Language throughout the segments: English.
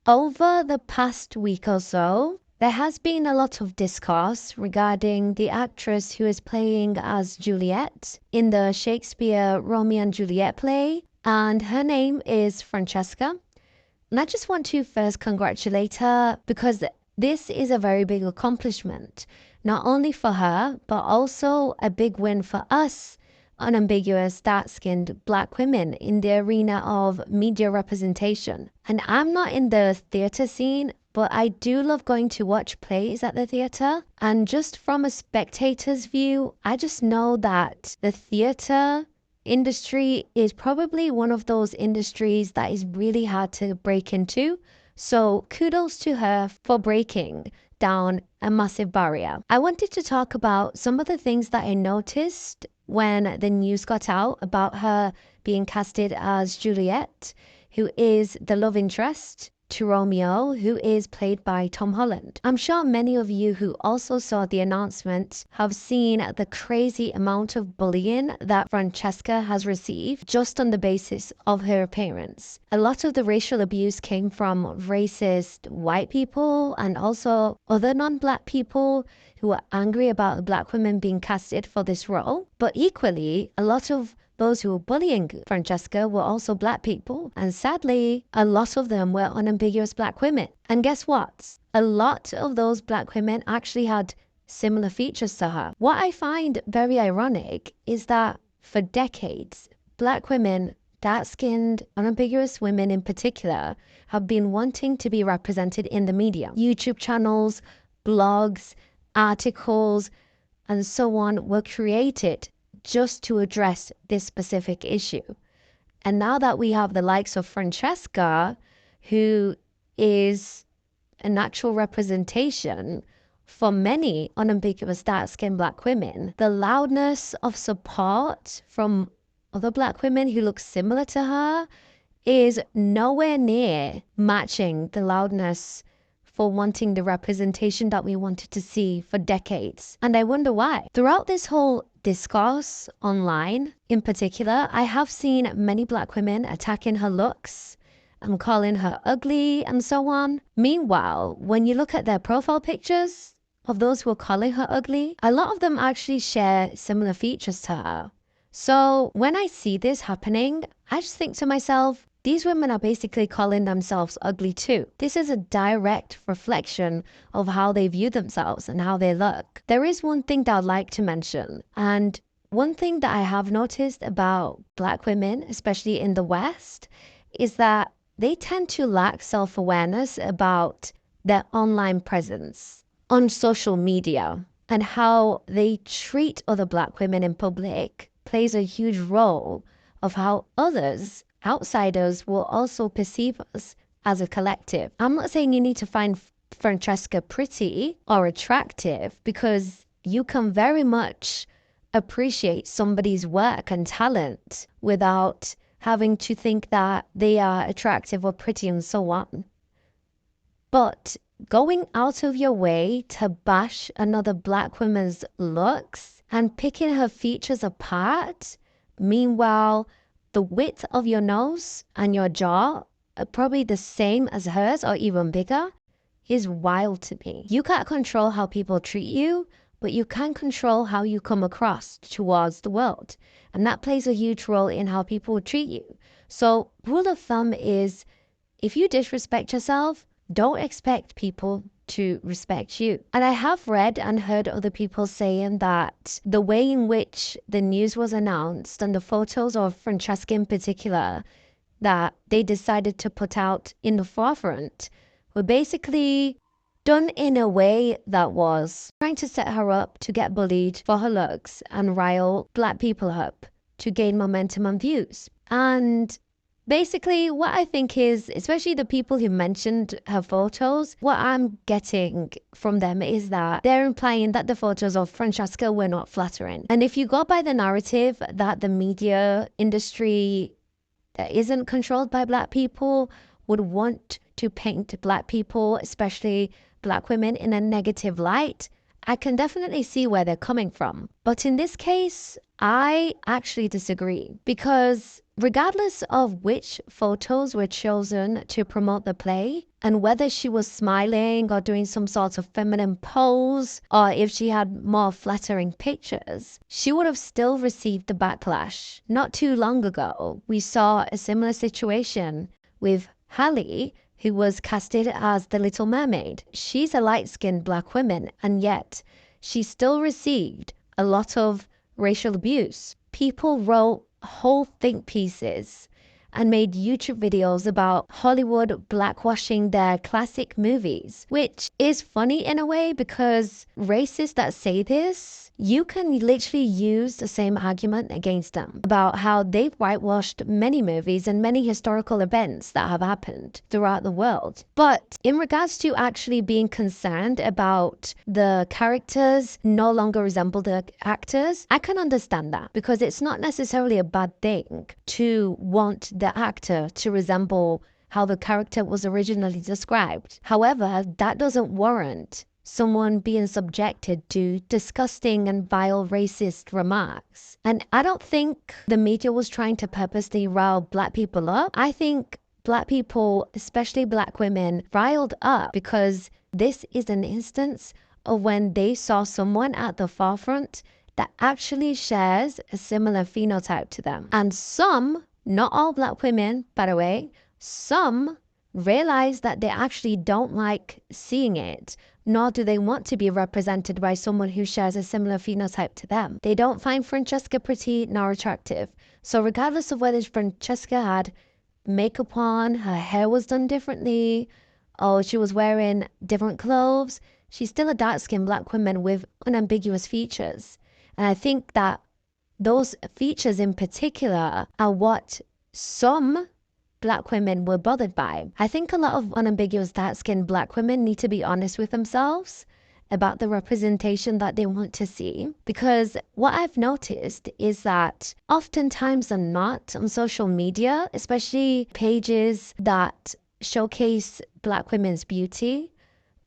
Over the past week or so, there has been a lot of discourse regarding the actress who is playing as Juliet in the Shakespeare Romeo and Juliet play, and her name is Francesca. And I just want to first congratulate her because this is a very big accomplishment, not only for her, but also a big win for us unambiguous, dark-skinned black women in the arena of media representation. And I'm not in the theatre scene, but I do love going to watch plays at the theatre. And just from a spectator's view, I just know that the theatre industry is probably one of those industries that is really hard to break into. So kudos to her for breaking down a massive barrier. I wanted to talk about some of the things that I noticed when the news got out about her being casted as Juliet, who is the love interest to Romeo, who is played by Tom Holland. I'm sure many of you who also saw the announcement have seen the crazy amount of bullying that Francesca has received just on the basis of her appearance. A lot of the racial abuse came from racist white people and also other non-black people who were angry about black women being casted for this role. But equally, a lot of those who were bullying Francesca were also black people, and sadly, a lot of them were unambiguous black women. And guess what? A lot of those black women actually had similar features to her. What I find very ironic is that for decades, black women, dark-skinned, unambiguous women in particular, have been wanting to be represented in the media. YouTube channels, blogs, articles, and so on were created just to address this specific issue. And now that we have the likes of Francesca, who is a natural representation for many unambiguous dark-skinned black women, the loudness of support from other black women who look similar to her is nowhere near matching the loudness for wanting the representation that we wanted to see for decades. And I wonder why. Throughout this whole discourse online, in particular, I have seen many black women attacking her looks and calling her ugly and so on. Meanwhile, when you look at their profile pictures of those who are calling her ugly, a lot of them actually share similar features to her. So when I see this happening, I just think to myself, these women are basically calling themselves ugly too. This is a direct reflection of how they view themselves and how they look. There is one thing that I'd like to mention, and one thing that I have noticed about black women, especially in the West, is that they tend to lack self-awareness about their online presence on social media, and how they treat other black women in public plays a huge role of how others, outsiders, will also perceive us as a collective. I'm not saying you need to find Francesca pretty or attractive, because you can very much appreciate somebody's work and talent without having to think that they are attractive or pretty and so on. But going out of your way to bash another black woman's looks and picking her features apart, meanwhile, the width of your nose and your jaw are probably the same as hers or even bigger, is wild to me. You can't control how people treat you, but you can control how you come across towards the world. And that plays a huge role in how people treat you. So rule of thumb is, if you disrespect yourself, don't expect people to respect you. And I have read and heard other people saying that the way in which the news was announced and the photos of Francesca in particular that they decided to put out in the forefront were basically done in a way that was trying to set her up to get bullied for her looks and rile black people up to gain momentum and views. And basically, what I think is, especially the people who mentioned her photos, what I'm getting from them is that they're implying that the photos of Francesca were not flattering. And if you go by the narrative that the media industry that isn't controlled by black people would want to paint black people, especially black women, in a negative light, I can definitely see where they're coming from. But in this case, I actually disagree, because regardless of which photos were chosen to promote the play, and whether she was smiling or doing some sort of feminine pose, or if she had more flattering pictures, she would have still received the backlash. Not too long ago, we saw a similar situation with Halle, who was casted as the Little Mermaid. She's a light-skinned black woman, and yet she still received a lot of racial abuse. People wrote whole think pieces and made YouTube videos about Hollywood blackwashing their classic movies, which is funny in a way because racists that say this, you can literally use the same argument against them about how they've whitewashed many movies and many historical events that have happened throughout the world. But in regards to actually being concerned about the characters no longer resemble the actors, I can understand that because it's not necessarily a bad thing to want the actor to resemble how the character was originally described. However, that doesn't warrant someone being subjected to disgusting and vile racist remarks. And I don't think the media was trying to purposely rile black people up. I think black people, especially black women, riled up because this is an instance of when they saw someone at the forefront that actually shares a similar phenotype to them. And some, not all black women, by the way, some realize that they actually don't like seeing it, nor do they want to be represented by someone who shares a similar phenotype to them. They don't find Francesca pretty nor attractive. So regardless of whether Francesca had makeup on, her hair was done differently, or she was wearing different clothes, she's still a dark-skinned black woman with unambiguous features. And I think that those features in particular are what some black women were bothered by. I think a lot of unambiguous dark-skinned black women need to be honest with themselves about the representation that they want to see, because what I've noticed is that oftentimes than not on social media, especially pages that showcase black women's beauty,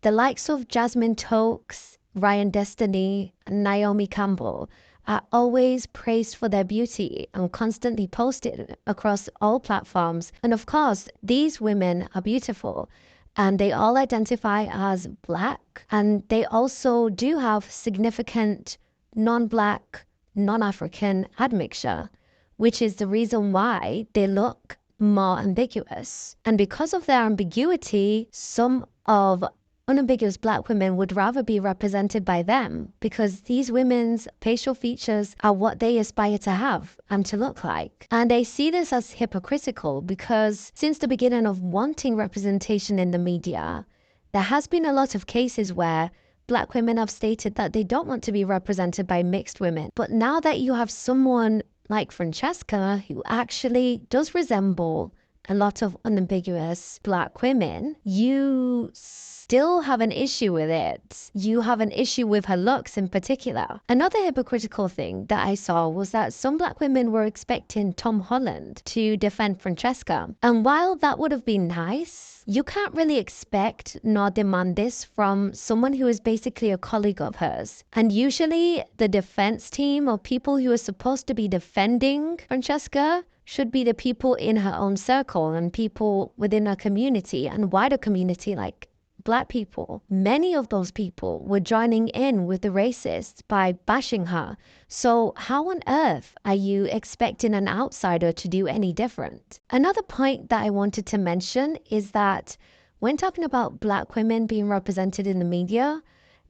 the likes of Jasmine Tokes, Ryan Destiny, and Naomi Campbell are always praised for their beauty and constantly posted across all platforms. And of course, these women are beautiful and they all identify as black, and they also do have significant non-black, non-African admixture, which is the reason why they look more ambiguous. And because of their ambiguity, some of unambiguous black women would rather be represented by them because these women's facial features are what they aspire to have and to look like. And I see this as hypocritical because since the beginning of wanting representation in the media, there has been a lot of cases where black women have stated that they don't want to be represented by mixed women. But now that you have someone like Francesca who actually does resemble a lot of unambiguous black women, you still have an issue with it. You have an issue with her looks in particular. Another hypocritical thing that I saw was that some black women were expecting Tom Holland to defend Francesca. And while that would have been nice, you can't really expect nor demand this from someone who is basically a colleague of hers. And usually the defense team or people who are supposed to be defending Francesca should be the people in her own circle and people within her community and wider community like black people. Many of those people were joining in with the racists by bashing her. So how on earth are you expecting an outsider to do any different? Another point that I wanted to mention is that when talking about black women being represented in the media,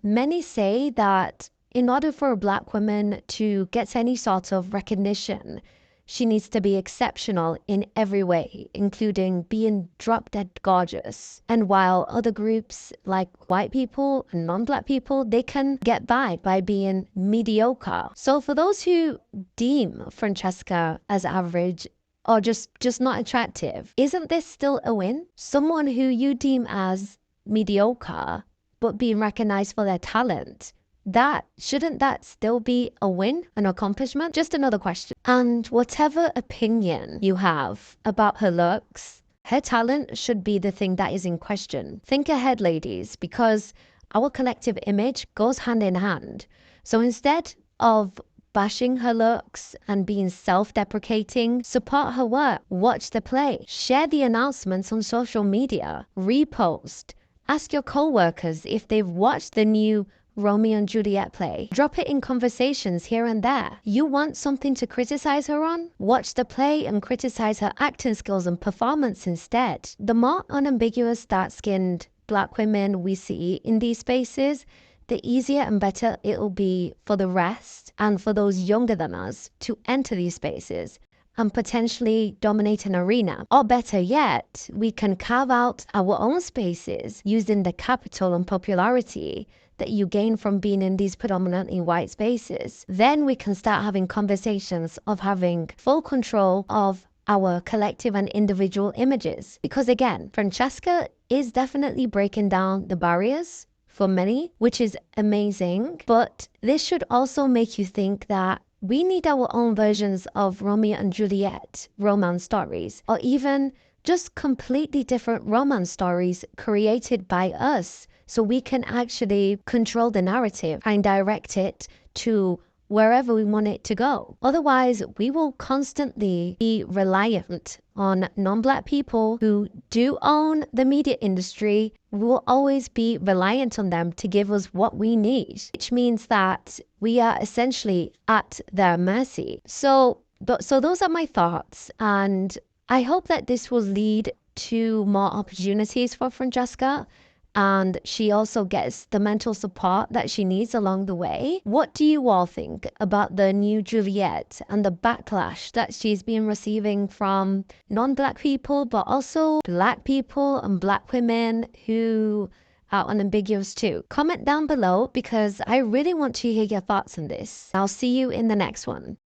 many say that in order for a black woman to get any sort of recognition, she needs to be exceptional in every way, including being drop-dead gorgeous. And while other groups like white people and non-black people, they can get by being mediocre. So for those who deem Francesca as average or just not attractive, isn't this still a win? Someone who you deem as mediocre but being recognized for their talent, shouldn't that still be a win, an accomplishment? Just another question. And whatever opinion you have about her looks, her talent should be the thing that is in question. Think ahead, ladies, because our collective image goes hand in hand. So instead of bashing her looks and being self-deprecating, support her work, watch the play, share the announcements on social media, repost, ask your co-workers if they've watched the new Romeo and Juliet play. Drop it in conversations here and there. You want something to criticize her on? Watch the play and criticize her acting skills and performance instead. The more unambiguous dark-skinned Black women we see in these spaces, the easier and better it'll be for the rest and for those younger than us to enter these spaces and potentially dominate an arena. Or better yet, we can carve out our own spaces using the capital and popularity that you gain from being in these predominantly white spaces. Then we can start having conversations of having full control of our collective and individual images. Because again, Francesca is definitely breaking down the barriers for many, which is amazing. But this should also make you think that we need our own versions of Romeo and Juliet romance stories, or even just completely different romance stories created by us, so we can actually control the narrative and direct it to wherever we want it to go. Otherwise, we will constantly be reliant on non-Black people who do own the media industry. We will always be reliant on them to give us what we need, which means that we are essentially at their mercy. So those are my thoughts, and I hope that this will lead to more opportunities for Francesca, and she also gets the mental support that she needs along the way. What do you all think about the new Juliet and the backlash that she's been receiving from non-Black people, but also Black people and Black women who are unambiguous too? Comment down below because I really want to hear your thoughts on this. I'll see you in the next one.